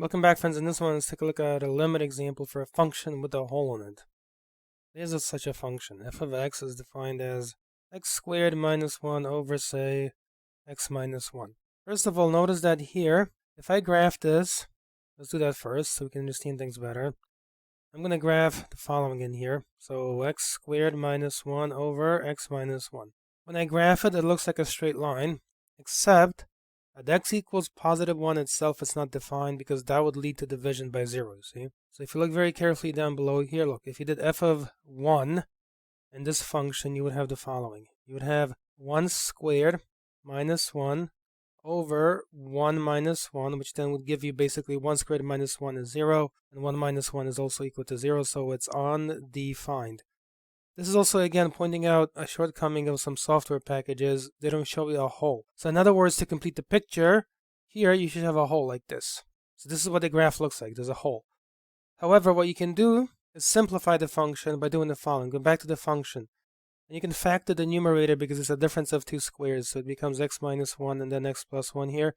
Welcome back, friends. In this one, let's take a look at a limit example for a function with a hole in it. There's such a function. F of x is defined as x squared minus 1 over, say, x minus 1. First of all, notice that here, if I graph this, let's do that first so we can understand things better. I'm going to graph the following in here. So x squared minus 1 over x minus 1. When I graph it, it looks like a straight line, except at x equals positive 1 itself, it's not defined because that would lead to division by 0, see? So if you look very carefully down below here, look, if you did f of 1 in this function, you would have the following. You would have 1 squared minus 1 over 1 minus 1, which then would give you basically 1 squared minus 1 is 0, and 1 minus 1 is also equal to 0, so it's undefined. This is also, again, pointing out a shortcoming of some software packages. They don't show you a hole. So in other words, to complete the picture, here you should have a hole like this. So this is what the graph looks like. There's a hole. However, what you can do is simplify the function by doing the following. Go back to the function. And you can factor the numerator because it's a difference of two squares. So it becomes x minus 1 and then x plus 1 here.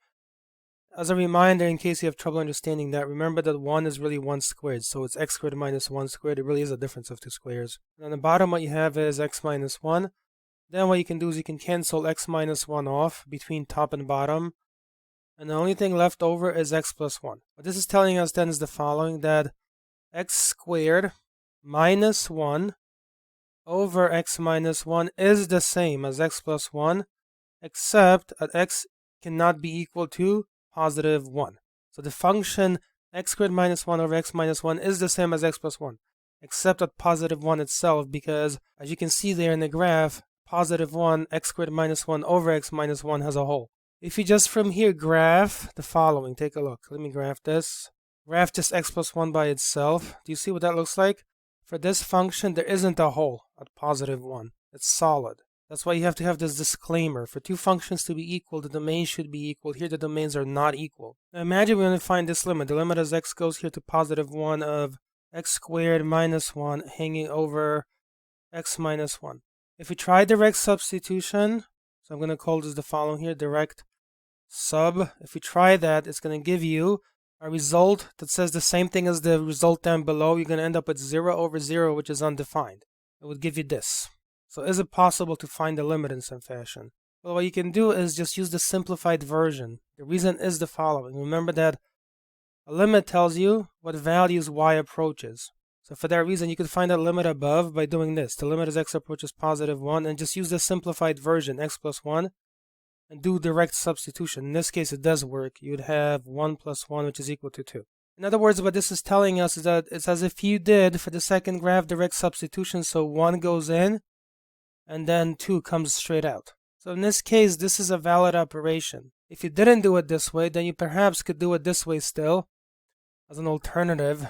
As a reminder, in case you have trouble understanding that, remember that 1 is really 1 squared. So it's x squared minus 1 squared. It really is a difference of two squares. And on the bottom, what you have is x minus 1. Then what you can do is you can cancel x minus 1 off between top and bottom. And the only thing left over is x plus 1. What this is telling us then is the following, that x squared minus 1 over x minus 1 is the same as x plus 1, except that x cannot be equal to positive 1. So the function x squared minus 1 over x minus 1 is the same as x plus 1, except at positive 1 itself, because as you can see there in the graph, positive 1, x squared minus 1 over x minus 1 has a hole. If you just from here graph the following, take a look. Let me graph this. Graph just x plus 1 by itself. Do you see what that looks like? For this function, there isn't a hole at positive 1. It's solid. That's why you have to have this disclaimer. For two functions to be equal, the domains should be equal. Here, the domains are not equal. Now imagine we want to find this limit. The limit as x goes here to positive 1 of x squared minus 1 hanging over x minus 1. If we try direct substitution, so I'm going to call this the following here, direct sub. If we try that, it's going to give you a result that says the same thing as the result down below. You're going to end up with 0 over 0, which is undefined. It would give you this. So is it possible to find the limit in some fashion? Well, what you can do is just use the simplified version. The reason is the following. Remember that a limit tells you what values y approaches. So for that reason, you could find that limit above by doing this. The limit as x approaches positive 1, and just use the simplified version, x plus 1, and do direct substitution. In this case, it does work. You would have 1 plus 1, which is equal to 2. In other words, what this is telling us is that it's as if you did, for the second graph, direct substitution. So 1 goes in, and then 2 comes straight out. So in this case, this is a valid operation. If you didn't do it this way, then you perhaps could do it this way still, as an alternative.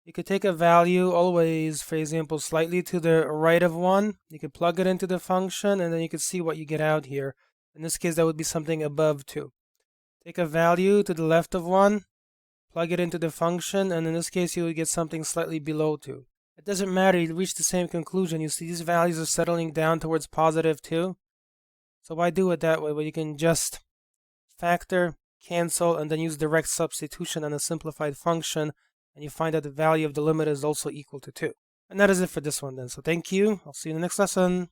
You could take a value always, for example, slightly to the right of 1. You could plug it into the function, and then you could see what you get out here. In this case, that would be something above 2. Take a value to the left of 1, plug it into the function, and in this case, you would get something slightly below 2. It doesn't matter, you reach the same conclusion. You see these values are settling down towards positive 2. So why do it that way? Well, you can just factor, cancel, and then use direct substitution on a simplified function, and you find that the value of the limit is also equal to 2. And that is it for this one then. So thank you. I'll see you in the next lesson.